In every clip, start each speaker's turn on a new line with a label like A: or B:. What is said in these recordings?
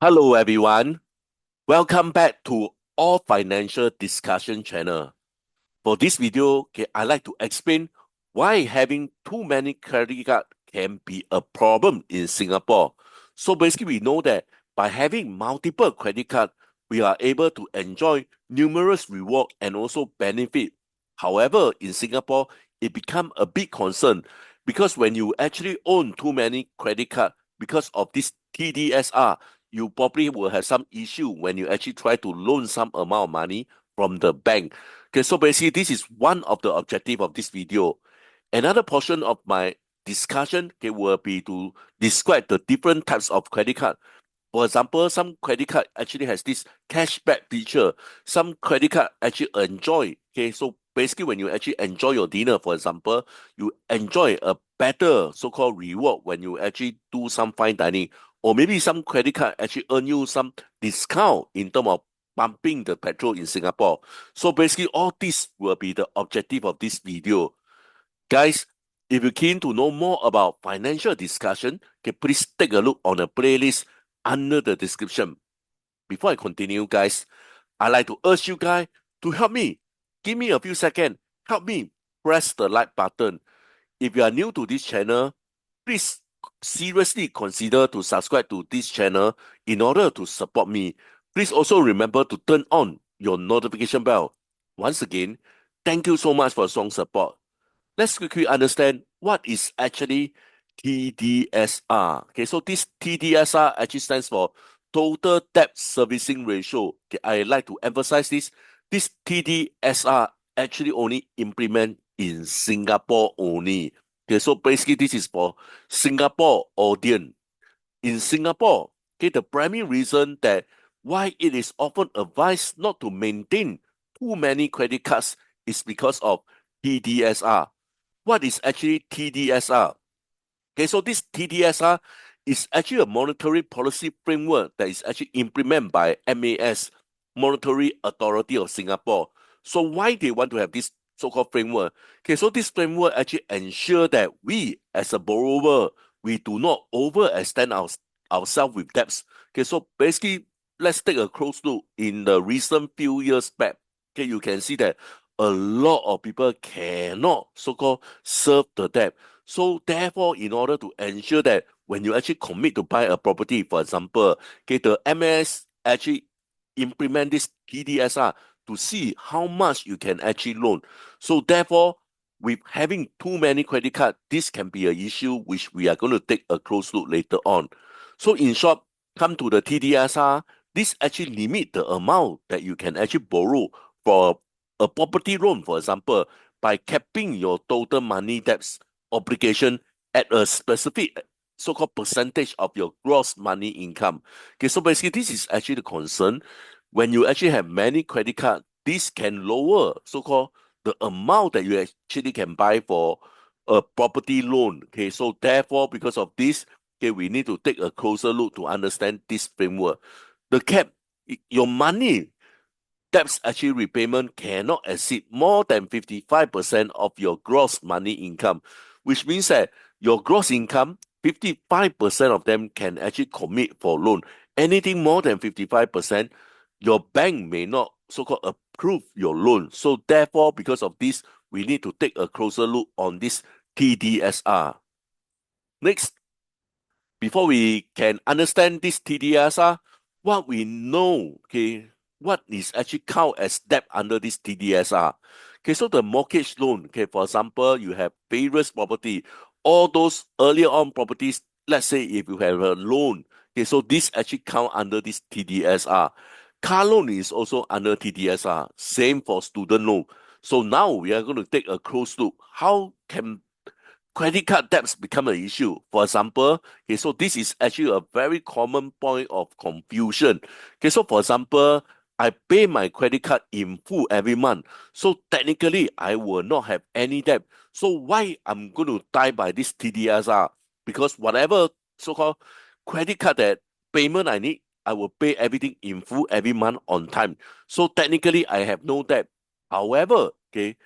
A: Hello everyone, welcome back to All Financial Discussion channel. For this video, I like to explain why having too many credit cards can be a problem in Singapore. So basically, we know that by having multiple credit cards, we are able to enjoy numerous reward and also benefit. However, in Singapore, it become a big concern because when you actually own too many credit cards, because of this TDSR, you probably will have some issue when you actually try to loan some amount of money from the bank. Okay, so basically, this is one of the objective of this video. Another portion of my discussion, will be to describe the different types of credit card. For example, some credit card actually has this cashback feature. Some credit card actually enjoy. Okay, so basically, when you actually enjoy your dinner, for example, you enjoy a better so-called reward when you actually do some fine dining, or maybe some credit card actually earn you some discount in terms of pumping the petrol in Singapore. So basically, all this will be the objective of this video. Guys, if you're keen to know more about financial discussion, please take a look on the playlist under the description. Before I continue, guys, I'd like to urge you guys to help me. Give me a few seconds. Help me press the like button. If you are new to this channel, please seriously consider to subscribe to this channel in order to support me. Please also remember to turn on your notification bell. Once again, thank you so much for strong support. Let's quickly understand what is actually TDSR. Okay, so this TDSR actually stands for Total Debt Servicing Ratio. Okay, I like to emphasize this. This TDSR actually only implement in Singapore only. Okay, so basically this is for Singapore audience. In Singapore, okay, the primary reason that why it is often advised not to maintain too many credit cards is because of TDSR. What is actually TDSR? Okay, so this TDSR is actually a monetary policy framework that is actually implemented by MAS, Monetary Authority of Singapore. So why they want to have this so-called framework? Okay, so this framework actually ensure that we as a borrower, we do not overextend ourselves with debts. Okay, so basically, let's take a close look in the recent few years back. Okay, you can see that a lot of people cannot so-called serve the debt. So therefore, in order to ensure that when you actually commit to buy a property, for example, okay, the MS actually implement this TDSR to see how much you can actually loan. So therefore, with having too many credit cards, this can be an issue which we are going to take a close look later on. So in short, come to the TDSR, this actually limit the amount that you can actually borrow for a property loan, for example, by capping your total money debts obligation at a specific so-called percentage of your gross money income. Okay, so basically this is actually the concern. When you actually have many credit cards, this can lower so-called the amount that you actually can buy for a property loan. Okay, so therefore, because of this, okay, we need to take a closer look to understand this framework. The cap, your money debts actually repayment cannot exceed more than 55% of your gross money income, which means that your gross income, 55% of them can actually commit for loan. Anything more than 55%, your bank may not so-called approve your loan. So therefore, because of this, we need to take a closer look on this TDSR. Next, before we can understand this TDSR, what we know, okay, what is actually count as debt under this TDSR. Okay, so the mortgage loan, okay, for example, you have various property, all those earlier on properties, let's say if you have a loan, okay, so this actually count under this TDSR. Car loan is also under TDSR, same for student loan. So now we are going to take a close look. How can credit card debts become an issue? For example, okay, so this is actually a very common point of confusion. Okay, so for example, I pay my credit card in full every month. So technically, I will not have any debt. So why I'm going to die by this TDSR? Because whatever so-called credit card that payment I need, I will pay everything in full every month on time. So technically, I have no debt. However, okay,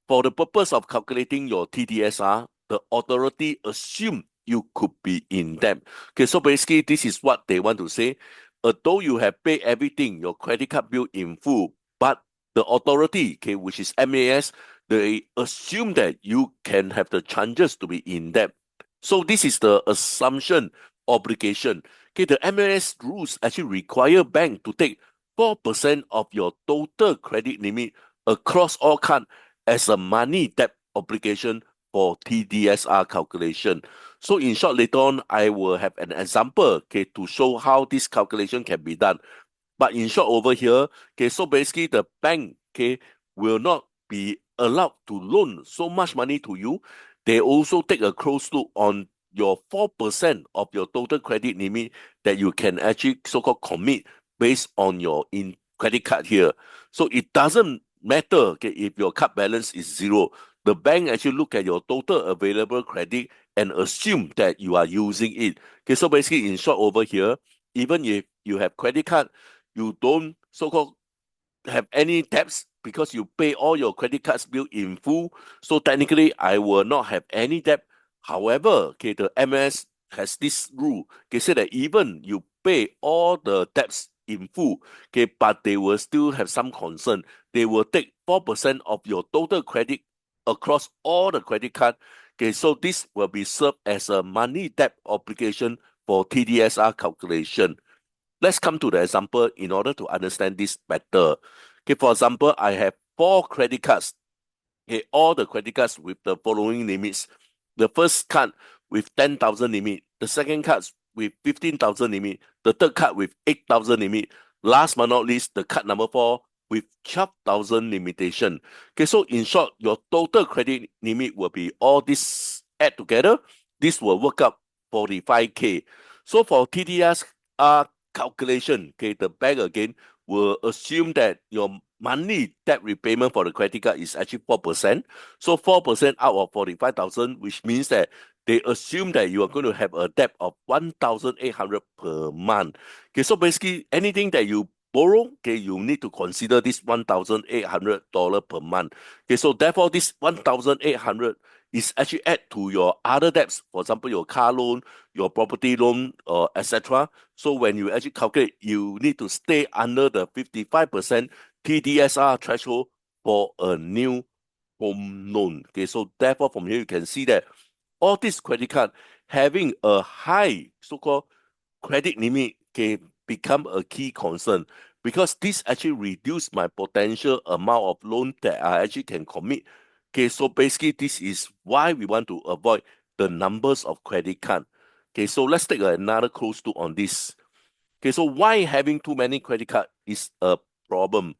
A: for the purpose of calculating your TDSR, the authority assume you could be in debt. Okay, so basically this is what they want to say. although you have paid everything, your credit card bill in full, but the authority, okay, which is MAS, they assume that you can have the chances to be in debt. So this is the assumption obligation. Okay, the MAS rules actually require bank to take 4% of your total credit limit across all cards as a money debt obligation for TDSR calculation. So in short, later on, I will have an example, okay, to show how this calculation can be done. But in short, over here, okay, so basically the bank, okay, will not be allowed to loan so much money to you. They also take a close look on your 4% of your total credit limit that you can actually so-called commit based on your in credit card here. So it doesn't matter, okay, if your card balance is zero. The bank actually look at your total available credit and assume that you are using it. Okay, so basically in short over here, even if you have credit card, you don't so-called have any debts because you pay all your credit cards bill in full. So technically, I will not have any debt. However, okay, the MS has this rule. They say that even you pay all the debts in full, okay, but they will still have some concern. They will take 4% of your total credit across all the credit card. Okay, so this will be served as a money debt obligation for TDSR calculation. Let's come to the example in order to understand this better. Okay, for example, I have four credit cards. Okay, all the credit cards with the following limits. The first card with 10,000 limit, the second card with 15,000 limit, the third card with 8,000 limit. Last but not least, the card number four with 12,000 limitation. Okay, so in short, your total credit limit will be all this add together. This will work up 45K. So for TDSR calculation, okay, the bank again will assume that your monthly debt repayment for the credit card is actually 4%. So 4% out of 45,000, which means that they assume that you are going to have a debt of 1,800 per month. Okay, so basically anything that you borrow, okay, you need to consider this $1,800 per month. Okay, so therefore this 1,800 is actually add to your other debts, for example, your car loan, your property loan, etc. So when you actually calculate, you need to stay under the 55% TDSR threshold for a new home loan. Okay, so therefore from here you can see that all these credit card having a high so-called credit limit can become a key concern because this actually reduce my potential amount of loan that I actually can commit. Okay, so basically this is why we want to avoid the numbers of credit card. Okay, so let's take another close look on this. Okay, so why having too many credit card is a problem?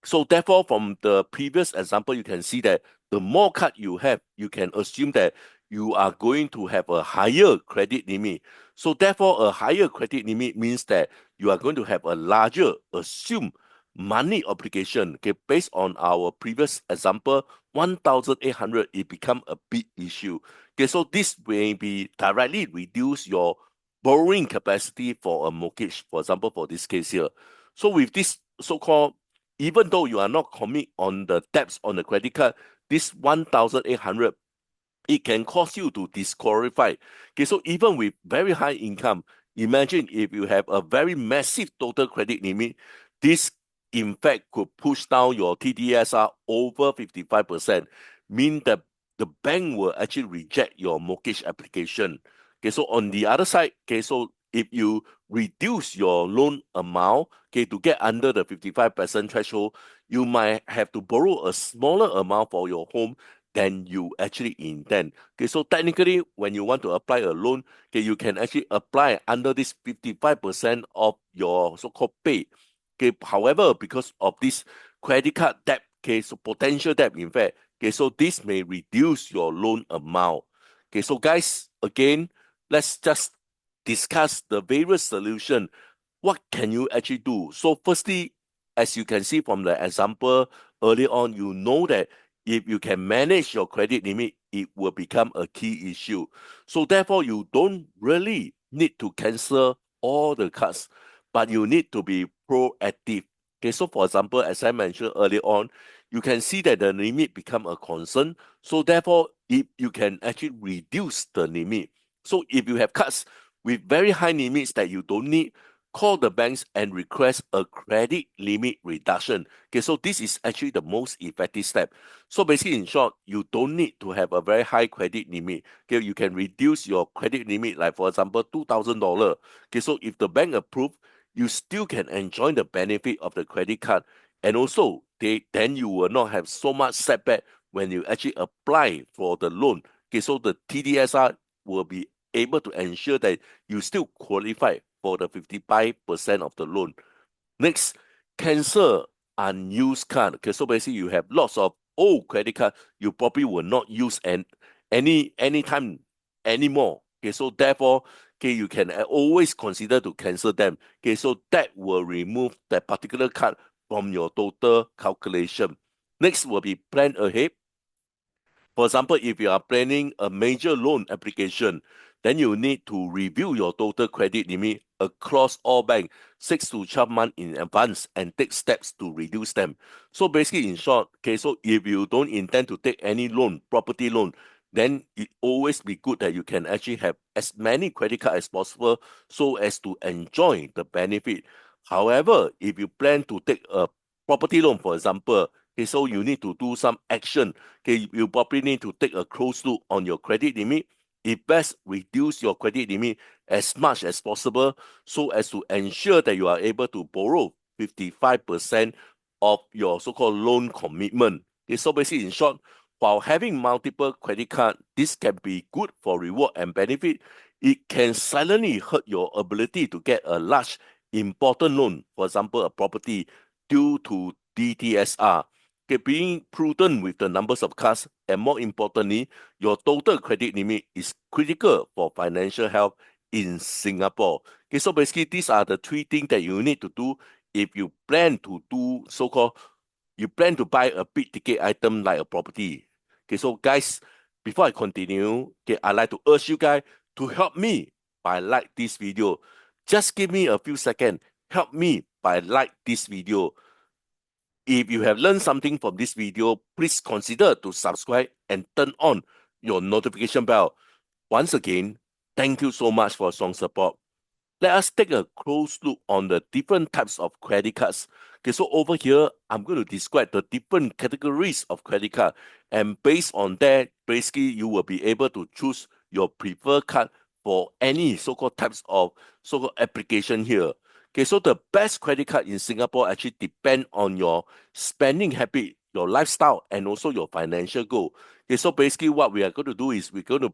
A: So therefore, from the previous example, you can see that the more card you have, you can assume that you are going to have a higher credit limit. So therefore, a higher credit limit means that you are going to have a larger assumed money obligation. Okay, based on our previous example, 1,800, it become a big issue. Okay, so this may be directly reduce your borrowing capacity for a mortgage, for example, for this case here. So with this so-called, even though you are not commit on the debts on the credit card, this 1,800, it can cause you to disqualify. Okay, so even with very high income, imagine if you have a very massive total credit limit, this in fact could push down your TDSR over 55%, mean that the bank will actually reject your mortgage application. Okay, so on the other side, okay, so if you reduce your loan amount, okay, to get under the 55% threshold, you might have to borrow a smaller amount for your home than you actually intend. Okay, so technically, when you want to apply a loan, okay, you can actually apply under this 55% of your so-called pay. Okay, however, because of this credit card debt, okay, so potential debt, in fact, okay, so this may reduce your loan amount. Okay, so guys, again, let's just discuss the various solution. What can you actually do? So firstly, as you can see from the example early on, you know that if you can manage your credit limit, it will become a key issue. So therefore, you don't really need to cancel all the cards, but you need to be proactive. Okay, so for example, as I mentioned earlier on, you can see that the limit become a concern. So therefore, if you can actually reduce the limit. So if you have cards with very high limits that you don't need, call the banks and request a credit limit reduction. Okay, so this is actually the most effective step. So basically, in short, you don't need to have a very high credit limit. Okay, you can reduce your credit limit, like for example, $2,000. Okay, so if the bank approve, you still can enjoy the benefit of the credit card, and also then you will not have so much setback when you actually apply for the loan. Okay, so the TDSR will be able to ensure that you still qualify for the 55% of the loan. Next, cancel unused card. Okay, so basically you have lots of old credit card you probably will not use anytime anymore. Okay, so therefore, okay, you can always consider to cancel them. Okay, so that will remove that particular card from your total calculation. Next will be plan ahead. For example, if you are planning a major loan application, then you need to review your total credit limit across all banks 6 to 12 months in advance and take steps to reduce them. So basically, in short, okay, so if you don't intend to take any loan, property loan, then it always be good that you can actually have as many credit cards as possible so as to enjoy the benefit. However, if you plan to take a property loan, for example, okay, so you need to do some action. Okay, you probably need to take a close look on your credit limit. It best reduce your credit limit as much as possible so as to ensure that you are able to borrow 55% of your so-called loan commitment. Okay, so basically, in short, while having multiple credit cards, this can be good for reward and benefit. It can silently hurt your ability to get a large, important loan, for example, a property, due to DTSR. Okay, being prudent with the numbers of cards, and more importantly, your total credit limit is critical for financial health in Singapore. Okay, so basically, these are the three things that you need to do if you plan to do so-called, you plan to buy a big ticket item like a property. Okay, so guys, before I continue, okay, I'd like to urge you guys to help me by like this video. Just give me a few seconds. Help me by like this video. If you have learned something from this video, please consider to subscribe and turn on your notification bell. Once again, thank you so much for strong support. Let us take a close look on the different types of credit cards. Okay, so over here, I'm going to describe the different categories of credit card. And based on that, basically, you will be able to choose your preferred card for any so-called types of so-called application here. Okay, so the best credit card in Singapore actually depend on your spending habit, your lifestyle, and also your financial goal. Okay, so basically what we are going to do is we're going to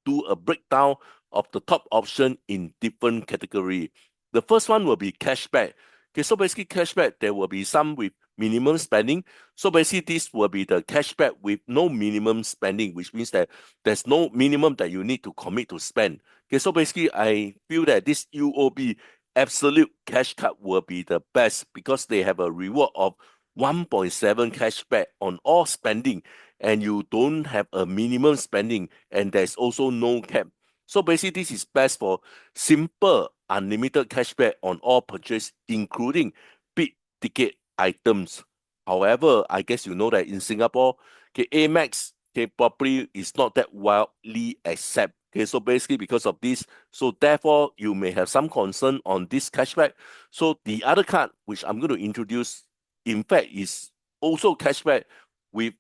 A: do a breakdown of the top option in different category. The first one will be cashback. Okay, so basically cashback, there will be some with minimum spending. So basically this will be the cashback with no minimum spending, which means that there's no minimum that you need to commit to spend. Okay, so basically I feel that this UOB Absolute Cash Card will be the best because they have a reward of 1.7 cashback on all spending, and you don't have a minimum spending, and there's also no cap. So basically, this is best for simple, unlimited cashback on all purchase, including big ticket items. However, I guess you know that in Singapore, okay, Amex, okay, probably is not that widely accepted. Okay, so basically because of this, so therefore you may have some concern on this cashback. So the other card which I'm going to introduce, in fact, is also cashback with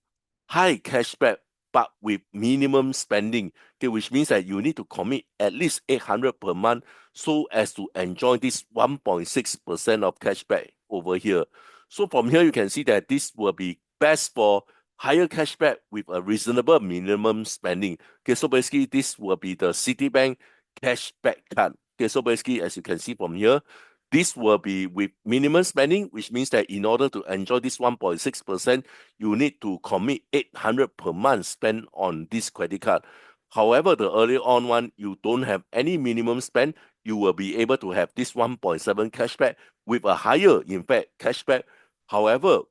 A: high cashback but with minimum spending. Okay, which means that you need to commit at least 800 per month so as to enjoy this 1.6% of cashback over here. So from here, you can see that this will be best for higher cashback with a reasonable minimum spending. Okay, so basically this will be the Citibank cashback card. Okay, so basically as you can see from here, this will be with minimum spending, which means that in order to enjoy this 1.6%, you need to commit 800 per month spent on this credit card. However, the earlier on one, you don't have any minimum spend, you will be able to have this 1.7 cashback with a higher, in fact, cashback. However,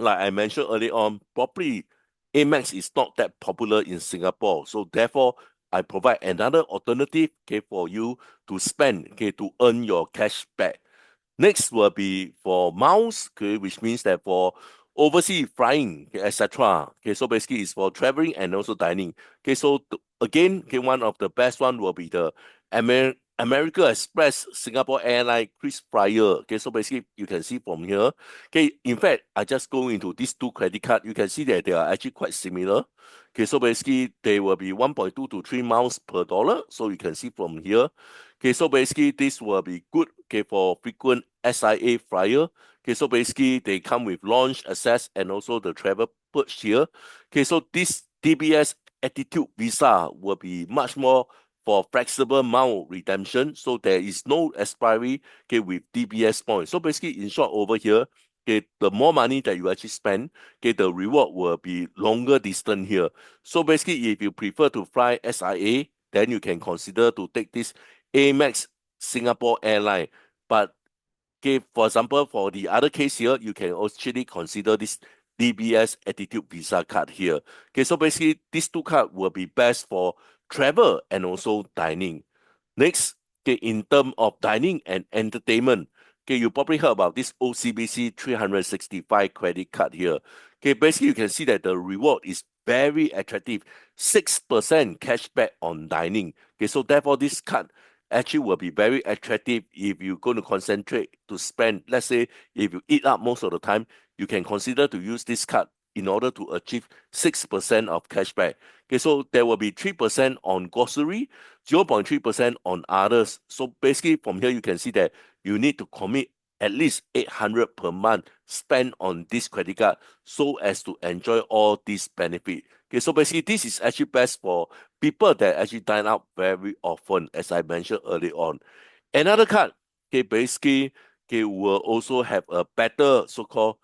A: like I mentioned earlier on, probably Amex is not that popular in Singapore. So therefore, I provide another alternative, okay, for you to spend, okay, to earn your cashback. Next will be for miles, okay, which means that for overseas flying, okay, etc. Okay, so basically it's for traveling and also dining. Okay, so again, okay, one of the best one will be the America Express, Singapore Airline, Flyer. Okay, so basically you can see from here. Okay, in fact, I just go into these two credit card. You can see that they are actually quite similar. Okay, so basically they will be 1.2 to 3 miles per dollar. So you can see from here. Okay, so basically this will be good. Okay, for frequent SIA flyer. Okay, so basically they come with launch access and also the travel perch here. Okay, so this DBS Attitude Visa will be much more for flexible mile redemption. So there is no expiry, okay, with DBS points. So basically, in short, over here, okay, the more money that you actually spend, okay, the reward will be longer distance here. So basically, if you prefer to fly SIA, then you can consider to take this Amex Singapore Airline. But okay, for example, for the other case here, you can actually consider this DBS Attitude Visa card here. Okay, so basically these two cards will be best for travel and also dining. Next, okay, in terms of dining and entertainment, okay, you probably heard about this OCBC 365 credit card here. Okay, basically you can see that the reward is very attractive, 6% cashback on dining. Okay, so therefore this card actually will be very attractive if you're going to concentrate to spend. Let's say if you eat out most of the time, you can consider to use this card in order to achieve 6% of cashback. Okay, so there will be 3% on grocery, 0.3% on others. So basically from here you can see that you need to commit at least 800 per month spent on this credit card so as to enjoy all these benefits. Okay, so basically this is actually best for people that actually dine out very often, as I mentioned earlier on. Another card, okay, basically, okay, will also have a better so-called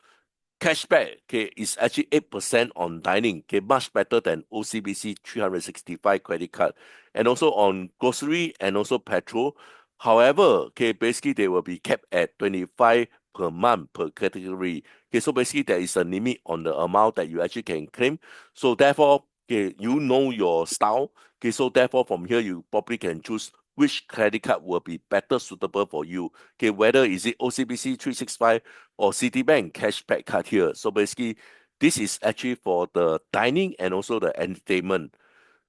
A: cashback, okay, is actually 8% on dining, okay, much better than OCBC 365 credit card. And also on grocery and also petrol. However, okay, basically they will be kept at 25 per month per category. Okay, so basically there is a limit on the amount that you actually can claim. So therefore, okay, you know your style. Okay, so therefore from here you probably can choose which credit card will be better suitable for you. Okay, whether is it OCBC 365 or Citibank cashback card here. So basically, this is actually for the dining and also the entertainment.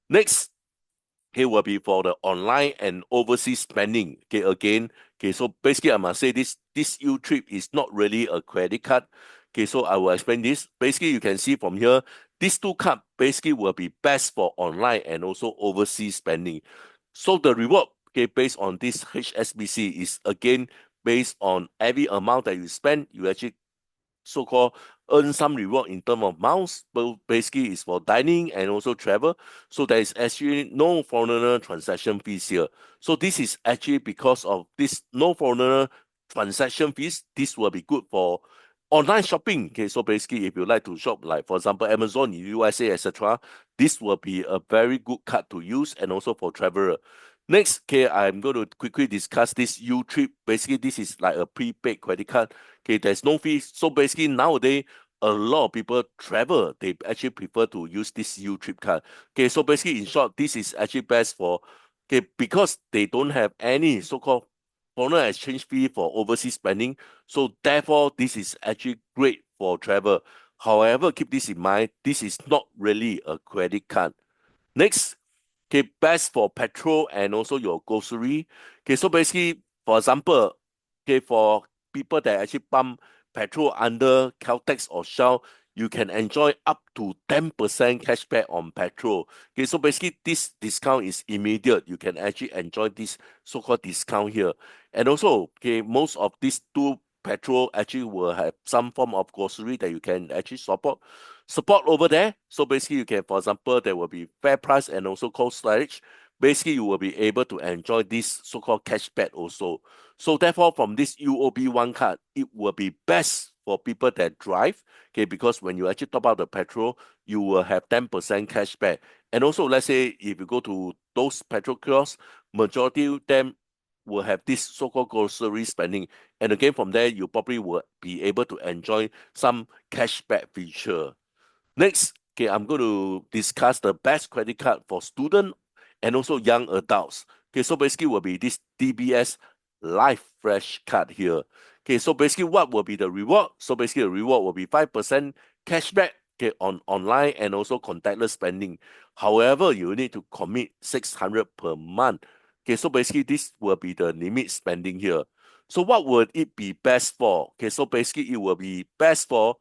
A: Next, okay, will be for the online and overseas spending. Okay, again, okay, so basically I must say this U trip is not really a credit card. Okay, so I will explain this. Basically, you can see from here, these two cards basically will be best for online and also overseas spending. So the reward, okay, based on this HSBC is again based on every amount that you spend, you actually so-called earn some reward in terms of miles, but basically it's for dining and also travel. So there is actually no foreigner transaction fees here. So this is actually because of this no foreigner transaction fees. This will be good for online shopping. Okay, so basically if you like to shop, like for example Amazon in USA, etc., this will be a very good card to use and also for traveler. Next, okay, I'm going to quickly discuss this U Trip. Basically, this is like a prepaid credit card. Okay, there's no fees. So basically nowadays a lot of people travel. They actually prefer to use this U trip card. Okay, so basically in short, this is actually best for okay because they don't have any so-called foreign exchange fee for overseas spending. So therefore, this is actually great for travel. However, keep this in mind, this is not really a credit card. Next, okay, best for petrol and also your grocery. Okay, so basically, for example, okay, for people that actually pump petrol under Caltex or Shell, you can enjoy up to 10% cashback on petrol. Okay, so basically this discount is immediate. You can actually enjoy this so-called discount here. And also, okay, most of these two petrol actually will have some form of grocery that you can actually support over there. So basically you can, for example, there will be fair price and also cold storage. Basically, you will be able to enjoy this so-called cashback also. So therefore, from this UOB one card, it will be best for people that drive, okay, because when you actually top up the petrol, you will have 10% cashback. And also, let's say if you go to those petrol kiosks, majority of them will have this so-called grocery spending. And again, from there, you probably will be able to enjoy some cashback feature. Next, okay, I'm going to discuss the best credit card for student and also young adults. Okay, so basically will be this DBS Life Fresh card here. Okay, so basically what will be the reward? So basically the reward will be 5% cashback, okay, on online and also contactless spending. However, you need to commit 600 per month Okay, so basically this will be the limit spending here. So what would it be best for? Okay, so basically it will be best for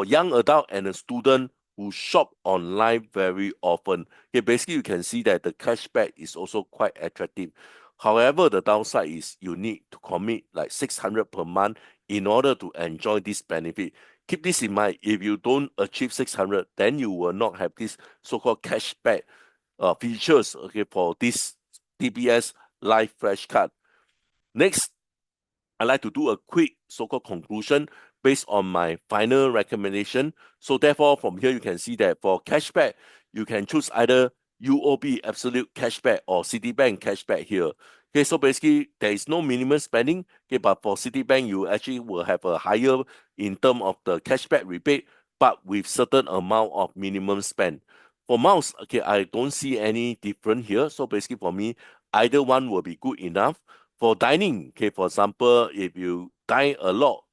A: young adult and a student who shop online very often. Okay, basically you can see that the cashback is also quite attractive. However, the downside is you need to commit like 600 per month in order to enjoy this benefit. Keep this in mind. If you don't achieve 600, then you will not have this so-called cashback features, okay, for this TBS Live Flash Card. Next, I like to do a quick so-called conclusion based on my final recommendation. So therefore, from here you can see that for cashback, you can choose either UOB Absolute Cashback or Citibank Cashback here. Okay, so basically there is no minimum spending. Okay, but for Citibank, you actually will have a higher in terms of the cashback rebate, but with certain amount of minimum spend. For miles, okay, I don't see any different here. So basically for me, either one will be good enough. For dining, okay, for example, if you dine a lot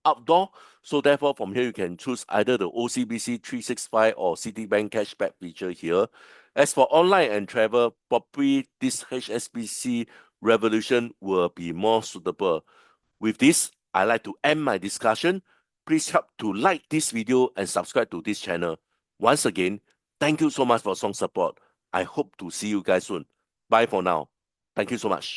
A: outdoor, so therefore from here you can choose either the OCBC 365 or Citibank cashback feature here. As for online and travel, probably this HSBC Revolution will be more suitable. With this, I like to end my discussion. Please help to like this video and subscribe to this channel. Once again, thank you so much for strong support. I hope to see you guys soon. Bye for now. Thank you so much.